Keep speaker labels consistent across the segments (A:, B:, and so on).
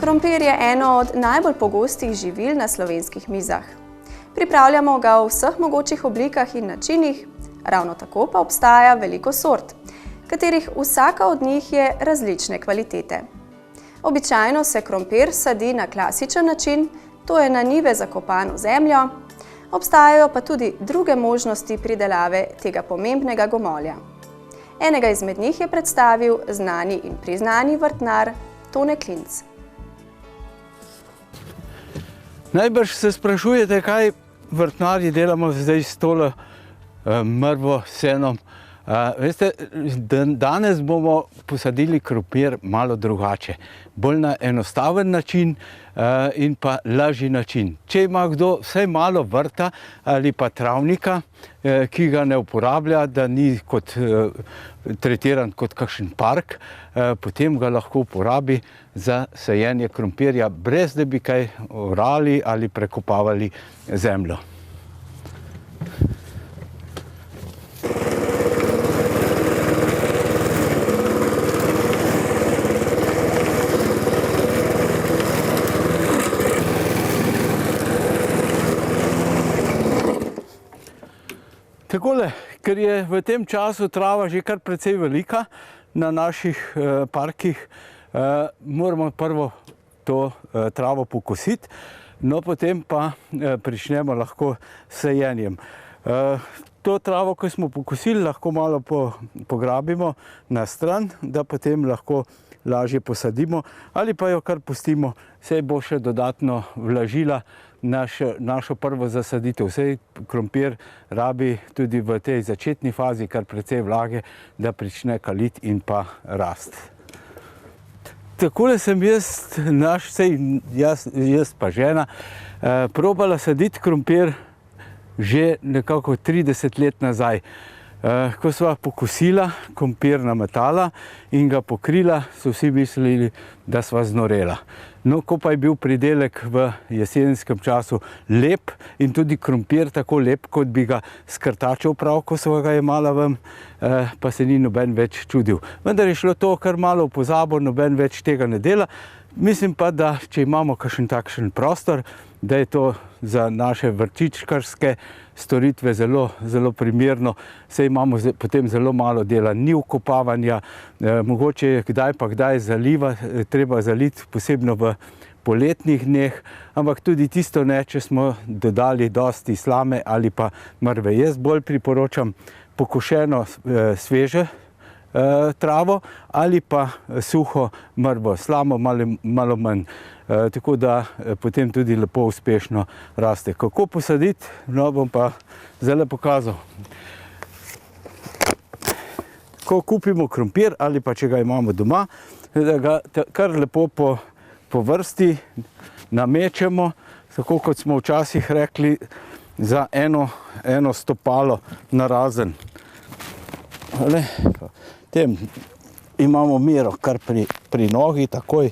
A: Krompir je eno od najbolj pogostih živil na slovenskih mizah. Pripravljamo ga v vseh mogočih oblikah in načinih, ravno tako pa obstaja veliko sort, katerih vsaka od njih je različne kvalitete. Običajno se krompir sadi na klasičen način, to je na njive zakopan v zemljo, obstajajo pa tudi druge možnosti pridelave tega pomembnega gomolja. Enega izmed njih je predstavil znani in priznani vrtnar Tone Klinc.
B: Najbrž se sprašujete, kaj vrtnarji delamo zdaj s tole mrvo senom. Veste, danes bomo posadili krompir malo drugače, bolj na enostaven način in pa lažji način. Če ima kdo vsaj malo vrta ali pa travnika, ki ga ne uporablja, da ni tretiran kot kakšen park, potem ga lahko uporabi za sajenje krompirja, brez da bi kaj orali ali prekopavali zemljo. Takole, ker je v tem času trava že kar precej velika na naših parkih, moramo prvo to travo pokositi, no potem pa pričnemo lahko s sajenjem. To travo, ko smo pokosili, lahko malo pograbimo na stran, da potem lahko lažje posadimo ali pa jo kar pustimo, saj bo še dodatno vlažila našo prvo zasaditev. Saj krompir rabi tudi v tej začetni fazi kar precej vlage, da prične kaliti in pa rast. Takole sem jaz pa žena, probala saditi krompir že nekako 30 let nazaj. Ko sva pokosila, krompir nametala in ga pokrila, so vsi mislili, da sva znorela. No, ko pa je bil pridelek v jesenskem času lep in tudi krompir tako lep, kot bi ga skrtačev prav, ko sva ga jemala ven, pa se ni noben več čudil. Vendar je šlo to kar malo v pozabo, noben več tega ne dela. Mislim pa, da če imamo kakšen takšen prostor, da je to za naše vrtičkarske storitve zelo, zelo primerno, saj imamo potem zelo malo dela, ni vkopavanja, mogoče je kdaj pa kdaj treba zaliti, posebno v poletnih dneh, ampak tudi tisto ne, če smo dodali dosti slame ali pa mrve. Jaz bolj priporočam pokošeno sveže travo ali pa suho mrvo, slamo malo manj. Tako da potem tudi lepo uspešno raste. Kako posaditi? No, bom pa zdaj pokazal. Ko kupimo krompir ali pa če ga imamo doma, da ga kar lepo po vrsti namečemo, tako kot smo včasih rekli, za eno stopalo narazen. Tem imamo mero kar pri nogi, takoj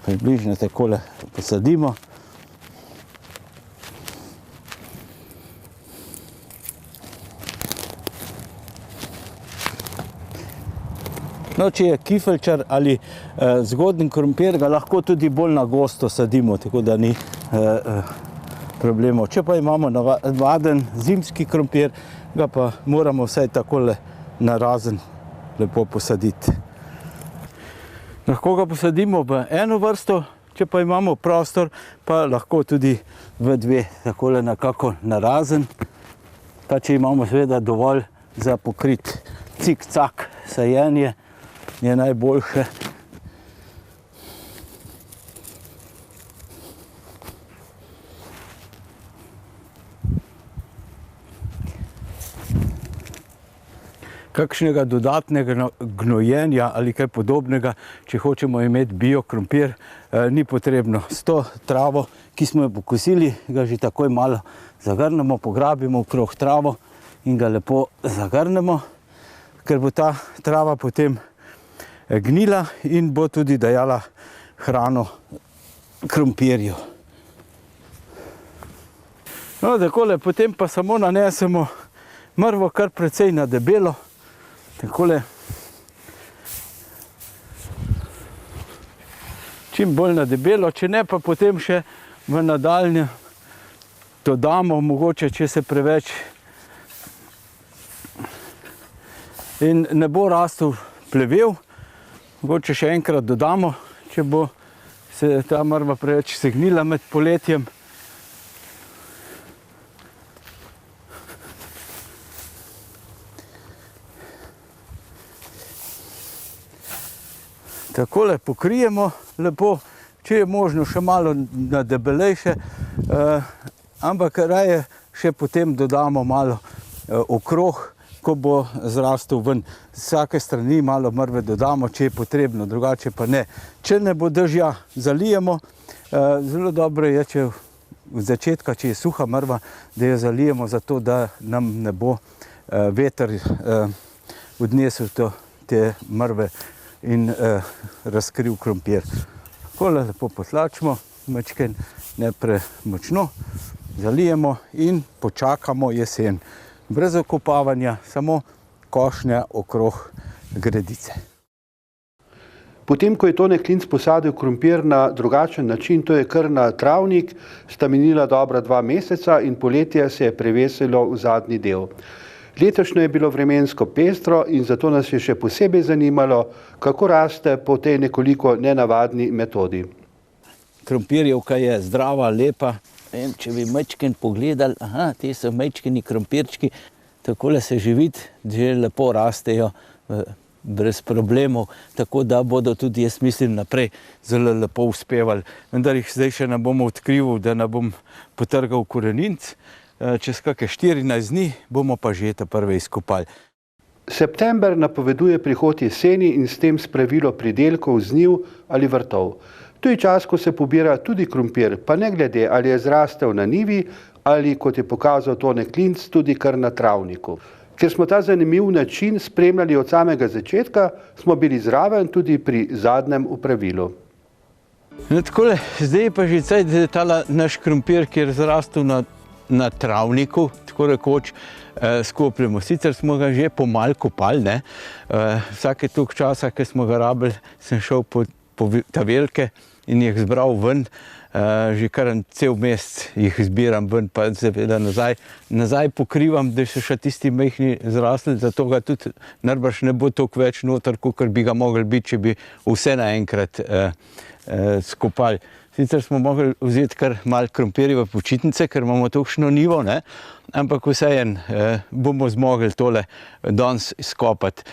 B: približno takole posadimo. No, če je kifeljčar ali zgodnji krompir, ga lahko tudi bolj na gosto sadimo, tako da ni problemov. Če pa imamo navaden zimski krompir, ga pa moramo vsaj takole narazen lepo posaditi. Lahko ga posadimo v eno vrsto, če pa imamo prostor, pa lahko tudi v dve, takole nekako narazen. Pa če imamo seveda dovolj za pokriti cik-cak sajenje, je najboljše. Kakšnega dodatnega gnojenja ali kaj podobnega, če hočemo imeti bio krompir, ni potrebno. S to travo, ki smo jo pokosili, ga že takoj malo zagrnemo, pograbimo okrog travo in ga lepo zagrnemo, ker bo ta trava potem gnila in bo tudi dajala hrano krompirju. No, takole potem pa samo nanesemo mrvo kar precej na debelo. Takole, čim bolj na debelo, če ne pa potem še v nadaljnje dodamo, mogoče če se preveč in ne bo rastel plevel, mogoče še enkrat dodamo, če bo se ta mrva preveč segnila med poletjem. Takole pokrijemo lepo, če je možno še malo na debelejše, ampak raje še potem dodamo malo okrog, ko bo zrastel ven. Z vsake strani malo mrve dodamo, če je potrebno, drugače pa ne. Če ne bo dežja, zalijemo. Zelo dobro je, če v začetka, če je suha mrva, da jo zalijemo, zato da nam ne bo veter odnesel te mrve in razkril krompir. Takole lepo potlačimo, majčkeno ne premočno, zalijemo in počakamo jesen. Brez okopavanja, samo košnja okrog gredice.
C: Potem, ko je Tone Klinc posadil krompir na drugačen način, to je kar na travnik, sta minila dobra 2 meseca in poletje se je prevesilo v zadnji del. Letošnje je bilo vremensko pestro in zato nas je še posebej zanimalo, kako raste po tej nekoliko nenavadni metodi.
D: Krompirjevka je zdrava, lepa. In če bi majčken pogledali, te so majčkeni krompirčki, takole se že vidi, že lepo rastejo brez problemov, tako da bodo tudi, jaz mislim, naprej zelo lepo uspevali. Vendar jih zdaj še ne bom odkrival, da ne bom potrgal koreninc. Čez kakšne 14 dni bomo pa že te prve izkopali.
C: September napoveduje prihod jeseni in s tem spravilo pridelkov z njiv ali vrtov. To je čas, ko se pobira tudi krompir, pa ne glede, ali je zrastel na njivi ali, kot je pokazal Tone Klinc, tudi kar na travniku. Ker smo ta zanimiv način spremljali od samega začetka, smo bili zraven tudi pri zadnjem upravilu.
B: Takole, zdaj pa že cajt, da je tale naš krompir, ki je zrastel na travniku, tako rekoč, skopljamo. Sicer smo ga že pomal kopali, ne. Vsake toliko časa, ki smo ga rabili, sem šel po tavelke in jih zbral ven. Že kar cel mesec jih zbiram ven, pa seveda nazaj pokrivam, da so še tisti majhni zrasli, zato ga tudi najbrž ne bo toliko več noter, kakor bi ga mogli biti, če bi vse naenkrat skopali. Sicer smo mogli vzeti kar malo krompirjeve počitnice, ker imamo tolikšno njivo, ne? Ampak vseeno bomo zmogli tole danes skopati.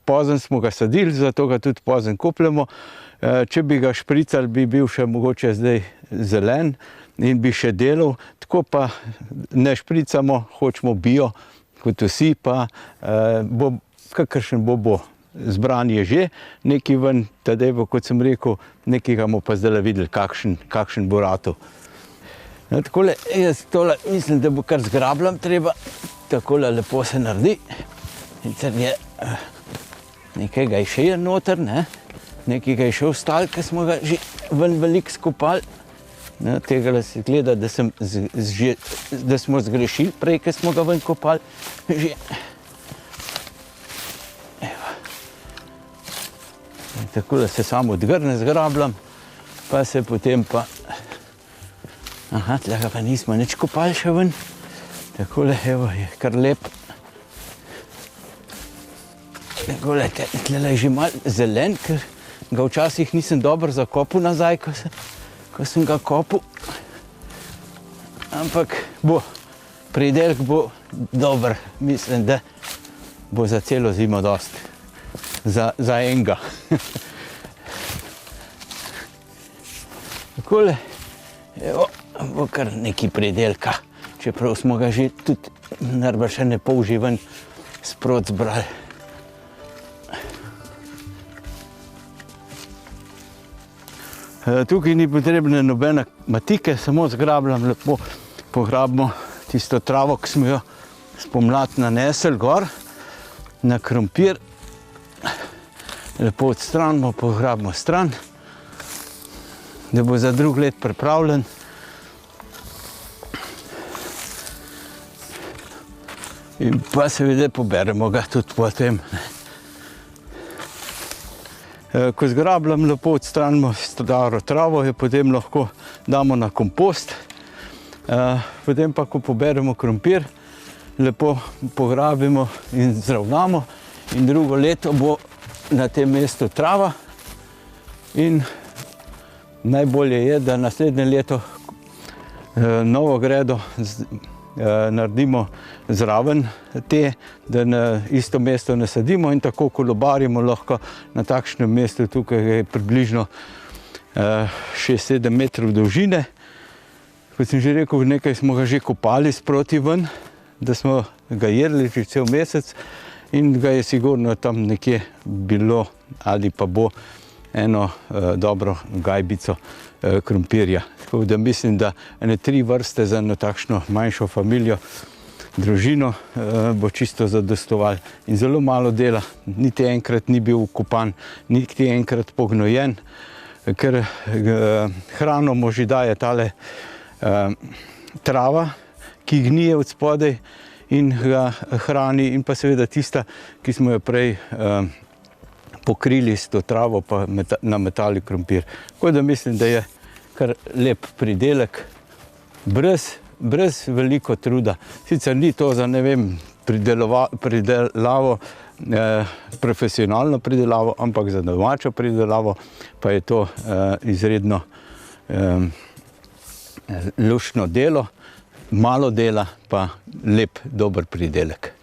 B: Pozno smo ga sadili, zato ga tudi pozno kopljamo. Če bi ga špricali, bi bil še mogoče zdaj zelen in bi še delal. Tako pa ne špricamo, hočemo bio, kot vsi, pa kakršen bo. Zbran je že nekaj ven, tadej bo, kot sem rekel, nekaj ga bomo pa zdaj videli, kakšen bo ratel. Takole, jaz tole mislim, da bo kar zgrabljam treba. Takole lepo se naredi. Sicer je nekaj ga je še noter, ne? Nekaj ga je še ostalo, ki smo ga že ven veliko skopali. Tega se gleda, da smo zgrešili prej, ki smo ga ven kopali. Že. Tako da se samo odgrne zgrabljam, pa se potem pa... Tega pa nismo nič kopali še ven. Takole, evo, je kar lep. Takole, tle je že malo zelen, ker ga včasih nisem dobro zakopal nazaj, ko sem ga kopal. Ampak pridelek bo dober. Mislim, da bo za celo zimo dosti. Za enega. Takole, evo, bo kar nekaj pridelka, čeprav smo ga že tudi najbrž še ne pol že ven sprot zbrali. Tukaj ni potrebne nobene matike, samo zgrabljam, lepo pograbimo tisto travo, ki smo jo spomladi nanesli gor na krompir. Lepo odstranimo, pograbimo stran, da bo za drug let pripravljen. In pa seveda poberemo ga tudi potem. Ko zgrabljam, lepo odstranimo staro travo, jo potem lahko damo na kompost. Potem pa, ko poberemo krompir, lepo pograbimo in zravnamo in drugo leto bo na tem mestu trava in najbolje je, da naslednje leto novo gredo naredimo zraven te, da na isto mesto ne sadimo in tako kolobarimo lahko na takšnem mestu. Tukaj je približno 6-7 metrov dolžine. Kot sem že rekel, nekaj smo ga že kopali sproti ven, da smo ga jedli že cel mesec in ga je sigurno tam nekje bilo ali pa bo eno dobro gajbico krompirja. Tako da mislim, da ene 3 vrste za eno takšno manjšo familijo, družino bo čisto zadostovalo in zelo malo dela. Niti enkrat ni bil kopan, niti enkrat pognojen, ker hrano mu že daje tale trava, ki gnije od spodaj in ga hrani, in pa seveda tista, ki smo jo prej pokrili s to travo pa nametali krompir. Tako da mislim, da je kar lep pridelek, brez veliko truda. Sicer ni to za, ne vem, pridelavo, profesionalno pridelavo, ampak za domačo pridelavo pa je to izredno luštno delo, malo dela pa lep, dober pridelek.